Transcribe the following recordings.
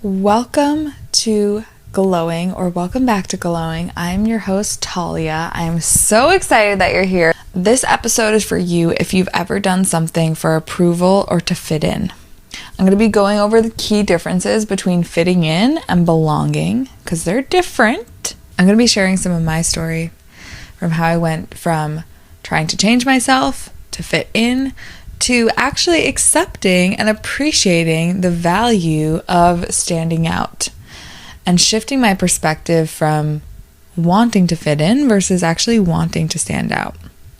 Welcome to Glowing, or welcome back to Glowing. I'm your host, Talia. I'm so excited that you're here. This episode is for you if you've ever done something for approval or to fit in. I'm going to be going over the key differences between fitting in and belonging, because they're different. I'm going to be sharing some of my story from how I went from trying to change myself to fit in to actually accepting and appreciating the value of standing out and shifting my perspective from wanting to fit in versus actually wanting to stand out.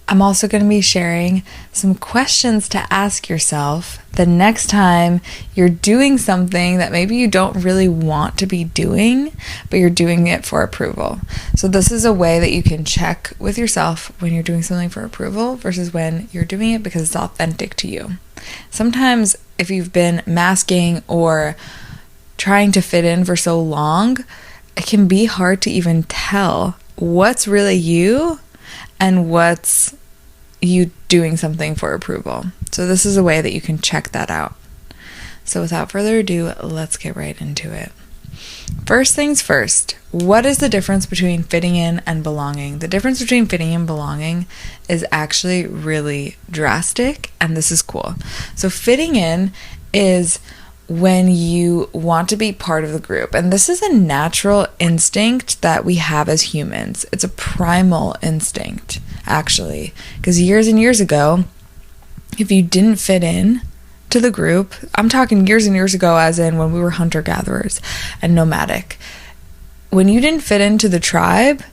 I'm also going to be sharing some questions to ask yourself the next time you're doing something that maybe you don't really want to be doing, but you're doing it for approval. So this is a way that you can check with yourself when you're doing something for approval versus when you're doing it because it's authentic to you. Sometimes if you've been masking or trying to fit in for so long, it can be hard to even tell what's really you and what's you doing something for approval. So this is a way that you can check that out. So without further ado, let's get right into it. First things first, what is the difference between fitting in and belonging? The difference between fitting in and belonging is actually really drastic, and this is cool. So fitting in is when you want to be part of the group. And this is a natural instinct that we have as humans. It's a primal instinct, actually. Because years and years ago, if you didn't fit in to the group, I'm talking years and years ago as in when we were hunter-gatherers and nomadic. When you didn't fit into the tribe,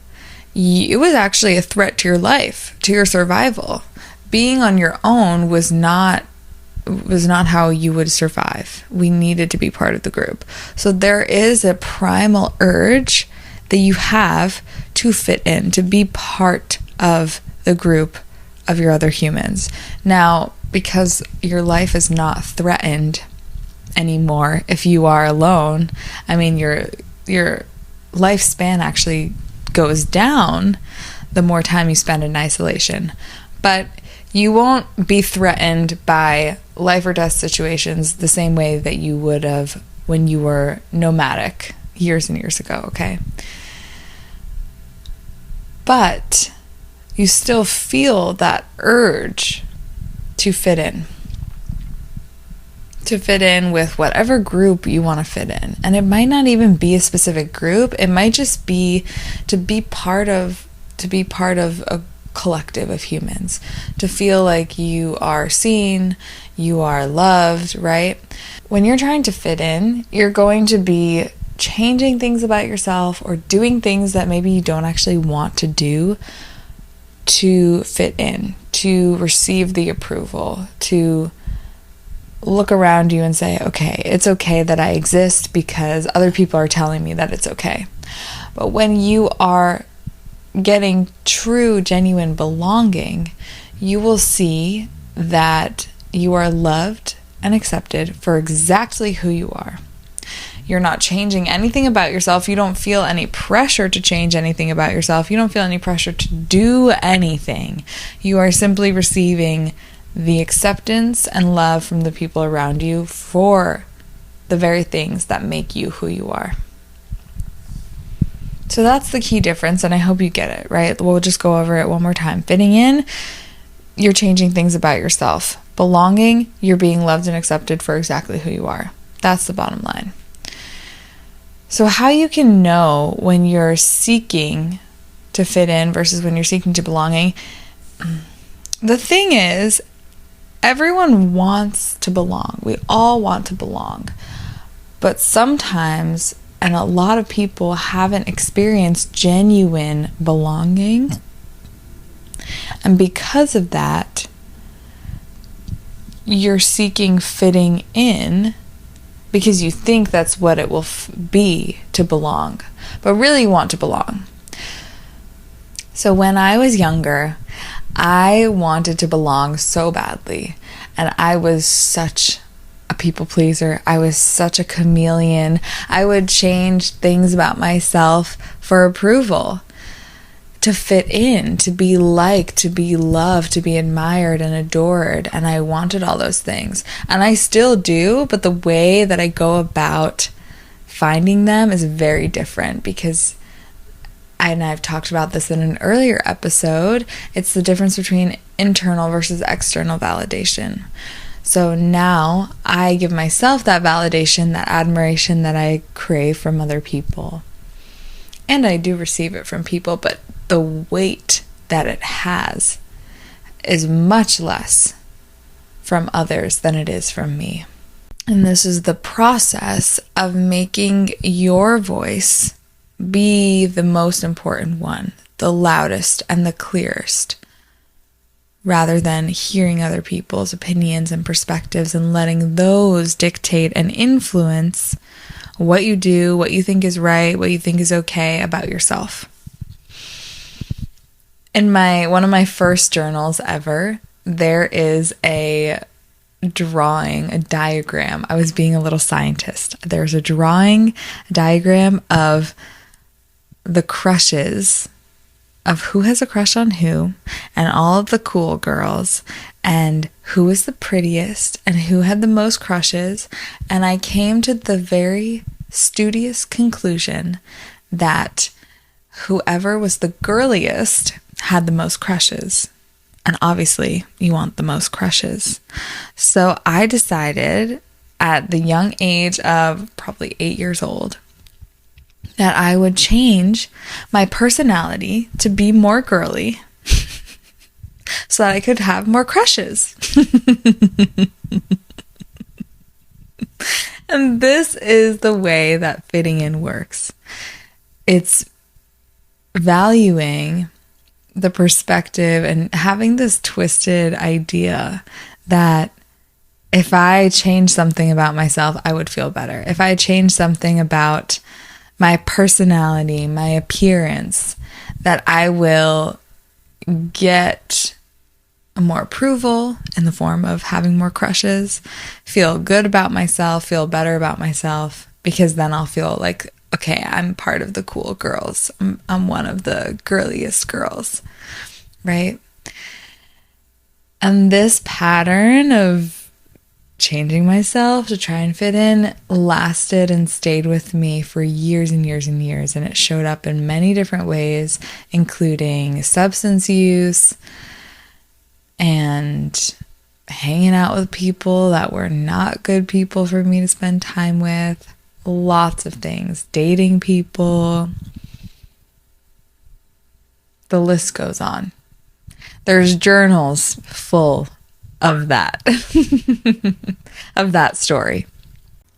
it was actually a threat to your life, to your survival. Being on your own was not how you would survive. We needed to be part of the group. So there is a primal urge that you have to fit in, to be part of the group of your other humans. Now, because your life is not threatened anymore if you are alone, I mean, your lifespan actually goes down the more time you spend in isolation. But you won't be threatened by life or death situations the same way that you would have when you were nomadic years and years ago, okay? But you still feel that urge to fit in. To fit in with whatever group you want to fit in. And it might not even be a specific group. It might just be to be part of a collective of humans, to feel like you are seen, you are loved, right? When you're trying to fit in, you're going to be changing things about yourself or doing things that maybe you don't actually want to do to fit in, to receive the approval, to look around you and say, okay, it's okay that I exist because other people are telling me that it's okay. But when you are getting true, genuine belonging, you will see that you are loved and accepted for exactly who you are. You're not changing anything about yourself. You don't feel any pressure to change anything about yourself. You don't feel any pressure to do anything. You are simply receiving the acceptance and love from the people around you for the very things that make you who you are. So that's the key difference, and I hope you get it, right? We'll just go over it one more time. Fitting in, you're changing things about yourself. Belonging, you're being loved and accepted for exactly who you are. That's the bottom line. So how you can know when you're seeking to fit in versus when you're seeking to belonging, the thing is, everyone wants to belong. We all want to belong. But sometimes, and a lot of people haven't experienced genuine belonging. And because of that, you're seeking fitting in because you think that's what it will be to belong. But really you want to belong. So when I was younger, I wanted to belong so badly. And I was such a people pleaser. I was such a chameleon. I would change things about myself for approval, to fit in, to be liked, to be loved, to be admired and adored. And I wanted all those things. And I still do, but the way that I go about finding them is very different because, and I've talked about this in an earlier episode, it's the difference between internal versus external validation. So now I give myself that validation, that admiration that I crave from other people. And I do receive it from people, but the weight that it has is much less from others than it is from me. And this is the process of making your voice be the most important one, the loudest and the clearest, rather than hearing other people's opinions and perspectives and letting those dictate and influence what you do, what you think is right, what you think is okay about yourself. In one of my first journals ever, there is a drawing, a diagram. I was being a little scientist. There's a diagram of the crushes of who has a crush on who, and all of the cool girls, and who was the prettiest, and who had the most crushes. And I came to the very studious conclusion that whoever was the girliest had the most crushes. And obviously, you want the most crushes. So I decided at the young age of probably 8 years old that I would change my personality to be more girly so that I could have more crushes. And this is the way that fitting in works. It's valuing the perspective and having this twisted idea that if I change something about myself, I would feel better. If I change something about my personality, my appearance, that I will get more approval in the form of having more crushes, feel good about myself, feel better about myself, because then I'll feel like, okay, I'm part of the cool girls. I'm one of the girliest girls, right? And this pattern of changing myself to try and fit in lasted and stayed with me for years and years and years. And it showed up in many different ways, including substance use and hanging out with people that were not good people for me to spend time with. Lots of things, dating people, the list goes on. There's journals full of that, of that story.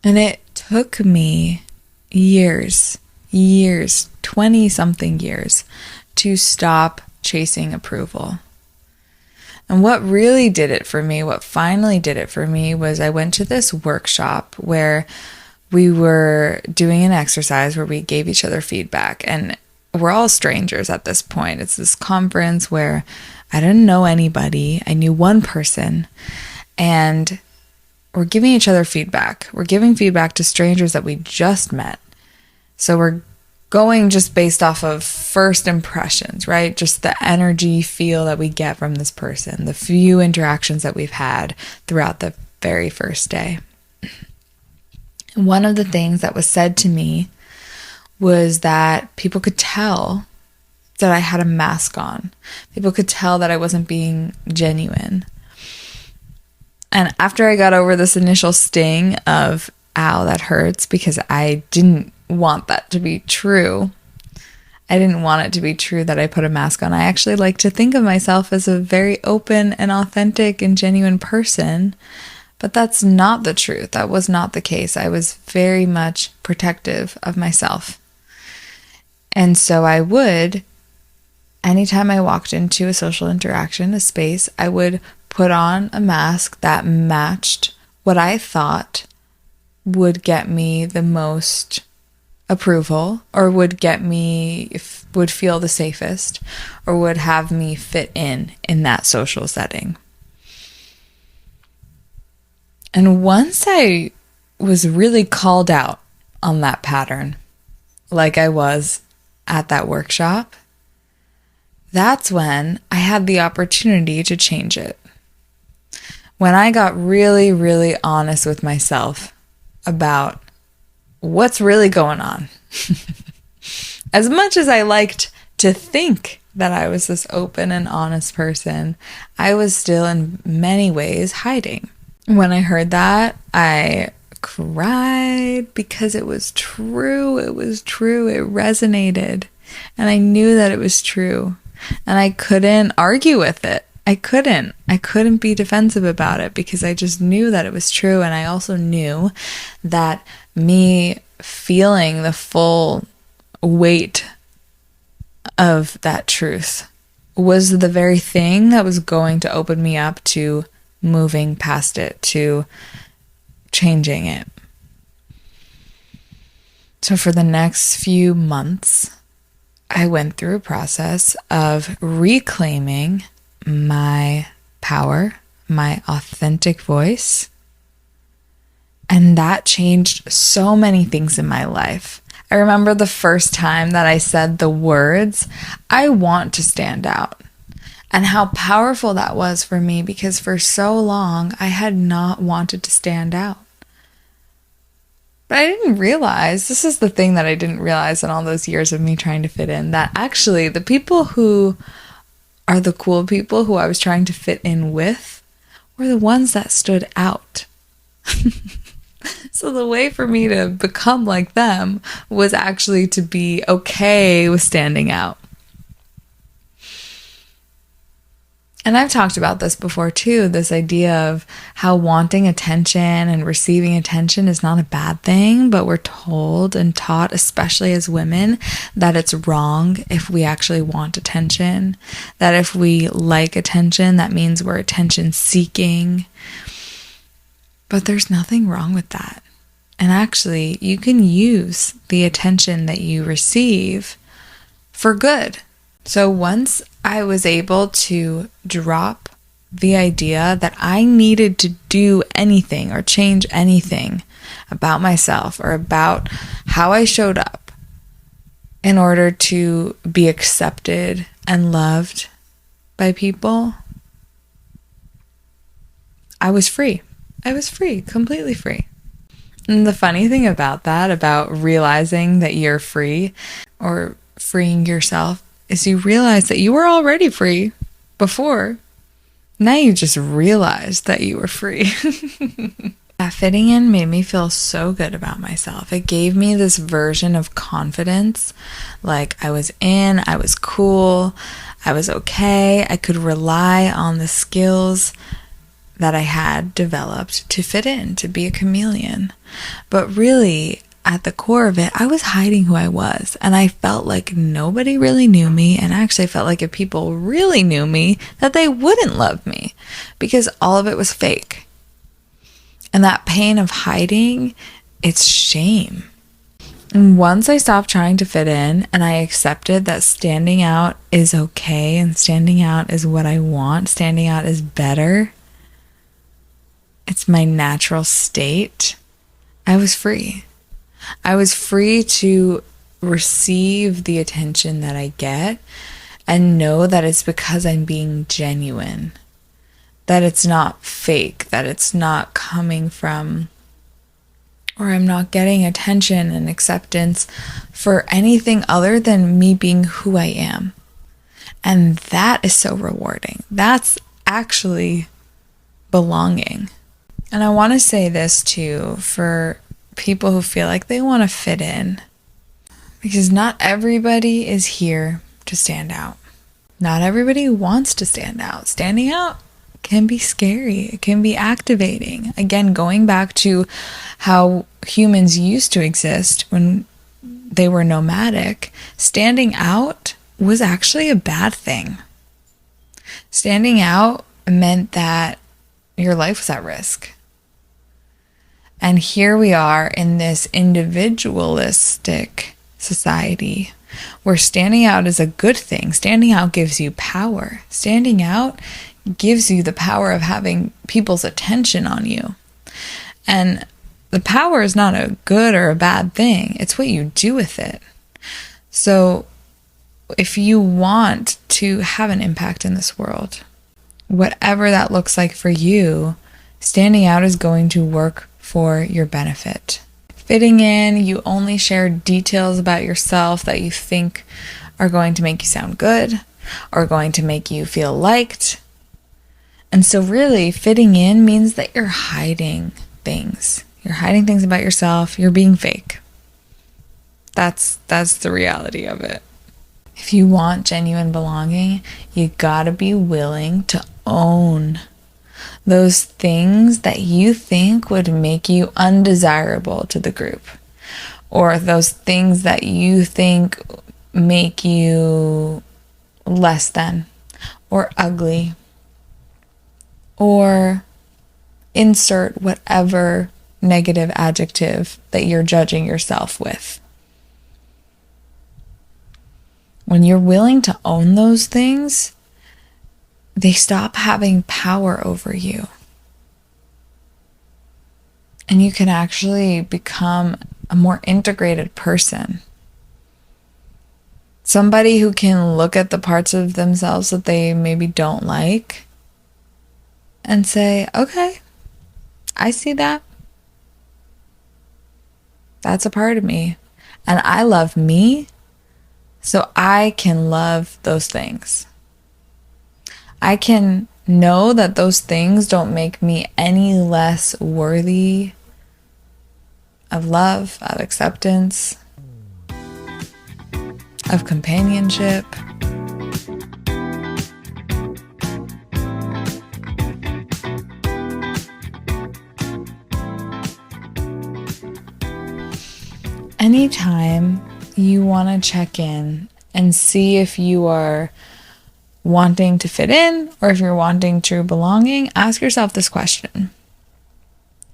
And it took me years, 20 something years to stop chasing approval. And what really did it for me, what finally did it for me, was I went to this workshop where we were doing an exercise where we gave each other feedback, and we're all strangers at this point. It's this conference where I didn't know anybody. I knew one person, and we're giving each other feedback. We're giving feedback to strangers that we just met. So we're going just based off of first impressions, right? Just the energy feel that we get from this person, the few interactions that we've had throughout the very first day. One of the things that was said to me was that people could tell that I had a mask on. People could tell that I wasn't being genuine. And after I got over this initial sting of, ow, that hurts, because I didn't want that to be true. I didn't want it to be true that I put a mask on. I actually like to think of myself as a very open and authentic and genuine person. But that's not the truth. That was not the case. I was very much protective of myself. And so I would, anytime I walked into a social interaction, a space, I would put on a mask that matched what I thought would get me the most approval, or would get me, would feel the safest, or would have me fit in that social setting. And once I was really called out on that pattern, like I was at that workshop, that's when I had the opportunity to change it. When I got really, really honest with myself about what's really going on? As much as I liked to think that I was this open and honest person, I was still in many ways hiding. When I heard that, I cried because it was true. It was true. It resonated. And I knew that it was true. And I couldn't argue with it. I couldn't be defensive about it because I just knew that it was true. And I also knew that me feeling the full weight of that truth was the very thing that was going to open me up to moving past it, to changing it. So for the next few months, I went through a process of reclaiming my power, my authentic voice, and that changed so many things in my life. I remember the first time that I said the words, "I want to stand out," and how powerful that was for me because for so long I had not wanted to stand out. But I didn't realize, this is the thing that I didn't realize in all those years of me trying to fit in, that actually the people who are the cool people who I was trying to fit in with were the ones that stood out. So the way for me to become like them was actually to be okay with standing out. And I've talked about this before too, this idea of how wanting attention and receiving attention is not a bad thing, but we're told and taught, especially as women, that it's wrong if we actually want attention, that if we like attention, that means we're attention seeking. But there's nothing wrong with that. And actually, you can use the attention that you receive for good. So once I was able to drop the idea that I needed to do anything or change anything about myself or about how I showed up in order to be accepted and loved by people, I was free. I was free, completely free. And the funny thing about that, about realizing that you're free or freeing yourself, is you realize that you were already free before. Now you just realize that you were free. That fitting in made me feel so good about myself. It gave me this version of confidence. Like I was in, I was cool, I was okay. I could rely on the skills that I had developed to fit in, to be a chameleon. But really, at the core of it, I was hiding who I was. And I felt like nobody really knew me. And actually I felt like if people really knew me, that they wouldn't love me because all of it was fake. And that pain of hiding, it's shame. And once I stopped trying to fit in and I accepted that standing out is okay and standing out is what I want, standing out is better, it's my natural state, I was free. I was free to receive the attention that I get and know that it's because I'm being genuine, that it's not fake, that it's not coming from, or I'm not getting attention and acceptance for anything other than me being who I am. And that is so rewarding. That's actually belonging. And I want to say this too for people who feel like they want to fit in, because not everybody is here to stand out. Not everybody wants to stand out. Standing out can be scary. It can be activating. Again, going back to how humans used to exist when they were nomadic, standing out was actually a bad thing. Standing out meant that your life was at risk. And here we are in this individualistic society where standing out is a good thing. Standing out gives you power. Standing out gives you the power of having people's attention on you. And the power is not a good or a bad thing. It's what you do with it. So if you want to have an impact in this world, whatever that looks like for you, standing out is going to work for your benefit. fitting in. You only share details about yourself that you think are going to make you sound good or going to make you feel liked. And so really fitting in means that you're hiding things. You're hiding things about yourself. You're being fake. That's the reality of it. If you want genuine belonging, you gotta be willing to own those things that you think would make you undesirable to the group, or those things that you think make you less than, or ugly, or insert whatever negative adjective that you're judging yourself with. When you're willing to own those things, they stop having power over you. And you can actually become a more integrated person. Somebody who can look at the parts of themselves that they maybe don't like and say, okay, I see that. That's a part of me. And I love me, so I can love those things. I can know that those things don't make me any less worthy of love, of acceptance, of companionship. Anytime you want to check in and see if you are wanting to fit in or if you're wanting true belonging, ask yourself this question.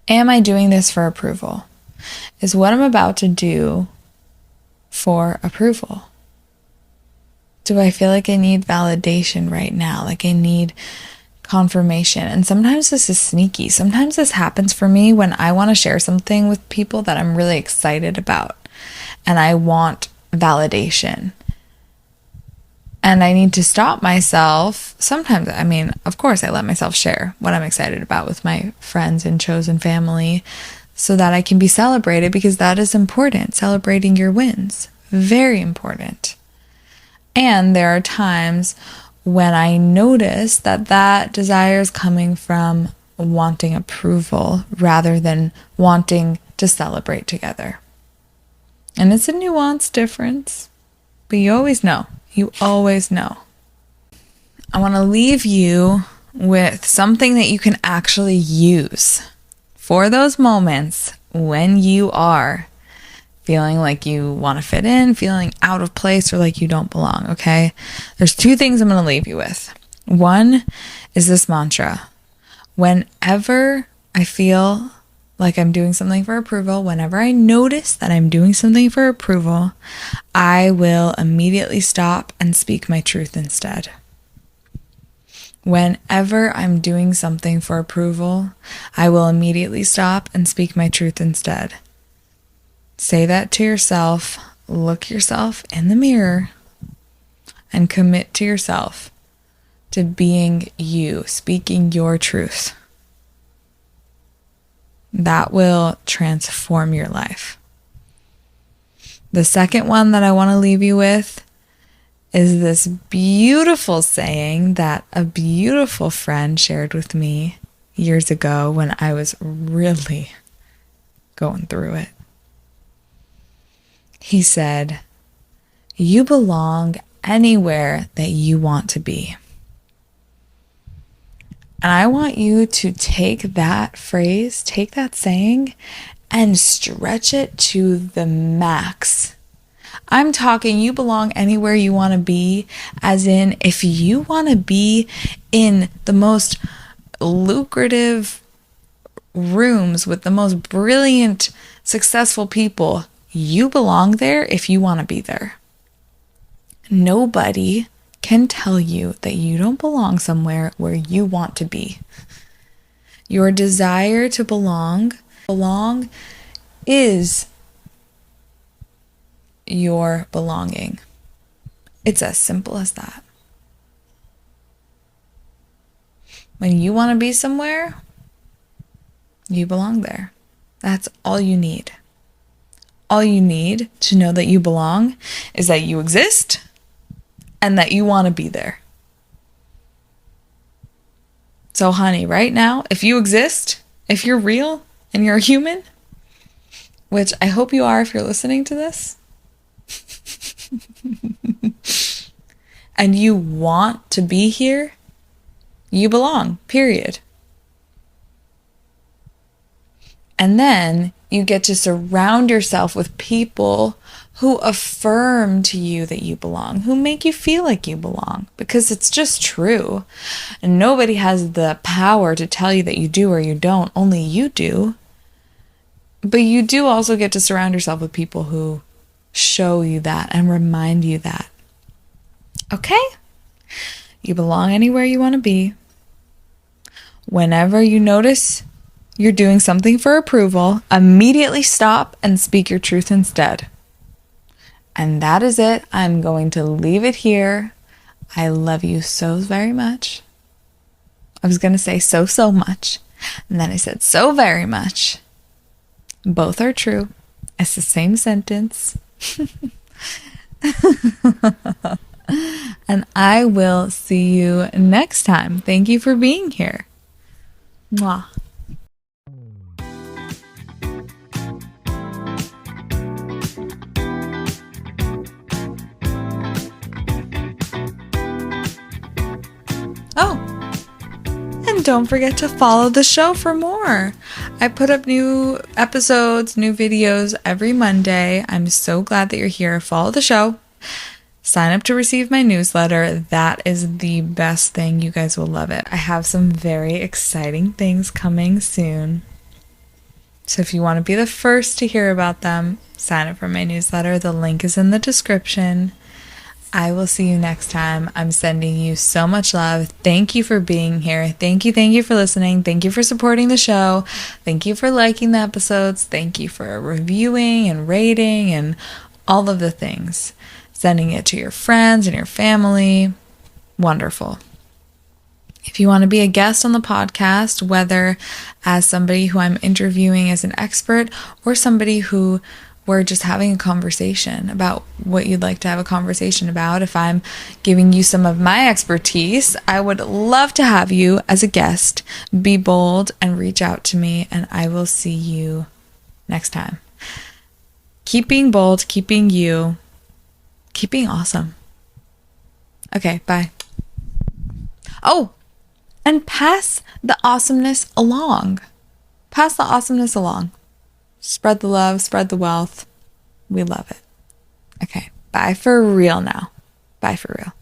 Am I doing this for approval? Is what I'm about to do for approval? Do I feel like I need validation right now? Like I need confirmation? And sometimes this is sneaky. Sometimes this happens for me when I want to share something with people that I'm really excited about and I want validation. And I need to stop myself. Sometimes, of course, I let myself share what I'm excited about with my friends and chosen family so that I can be celebrated, because that is important. Celebrating your wins, very important. And there are times when I notice that desire is coming from wanting approval rather than wanting to celebrate together. And it's a nuanced difference, but you always know. You always know. I want to leave you with something that you can actually use for those moments when you are feeling like you want to fit in, feeling out of place, or like you don't belong, okay? There's two things I'm going to leave you with. One is this mantra. Whenever I feel like I'm doing something for approval, whenever I notice that I'm doing something for approval, I will immediately stop and speak my truth instead. Whenever I'm doing something for approval, I will immediately stop and speak my truth instead. Say that to yourself, look yourself in the mirror, and commit to yourself to being you, speaking your truth. That will transform your life. The second one that I want to leave you with is this beautiful saying that a beautiful friend shared with me years ago when I was really going through it. He said, "You belong anywhere that you want to be." And I want you to take that phrase, take that saying, and stretch it to the max. I'm talking you belong anywhere you want to be, as in if you want to be in the most lucrative rooms with the most brilliant, successful people, you belong there if you want to be there. Nobody can tell you that you don't belong somewhere where you want to be. Your desire to belong is your belonging. It's as simple as that. When you want to be somewhere, you belong there. That's all you need. all you need to know that you belong is that you exist and that you want to be there. So, honey, right now, if you exist, if you're real and you're a human, which I hope you are if you're listening to this, and you want to be here, you belong, period. And then you get to surround yourself with people who affirm to you that you belong, who make you feel like you belong, because it's just true. And nobody has the power to tell you that you do or you don't, only you do. But you do also get to surround yourself with people who show you that and remind you that. Okay? You belong anywhere you want to be. Whenever you notice you're doing something for approval, immediately stop and speak your truth instead. And that is it. I'm going to leave it here. I love you so very much. I was going to say so much. And then I said so very much. Both are true. It's the same sentence. And I will see you next time. Thank you for being here. Mwah. Oh, and don't forget to follow the show for more. I put up new episodes, new videos every Monday. I'm so glad that you're here. Follow the show. Sign up to receive my newsletter. That is the best thing. You guys will love it. I have some very exciting things coming soon. So if you want to be the first to hear about them, sign up for my newsletter. The link is in the description. I will see you next time. I'm sending you so much love. Thank you for being here. Thank you for listening. Thank you for supporting the show. Thank you for liking the episodes. Thank you for reviewing and rating and all of the things. Sending it to your friends and your family. Wonderful. If you want to be a guest on the podcast, whether as somebody who I'm interviewing as an expert or somebody who we're just having a conversation about what you'd like to have a conversation about, if I'm giving you some of my expertise, I would love to have you as a guest. Be bold and reach out to me, and I will see you next time. Keep being bold, keep being you, keep being awesome. Okay, bye. Oh, and pass the awesomeness along. Pass the awesomeness along. Spread the love, spread the wealth. We love it. Okay, bye for real now. Bye for real.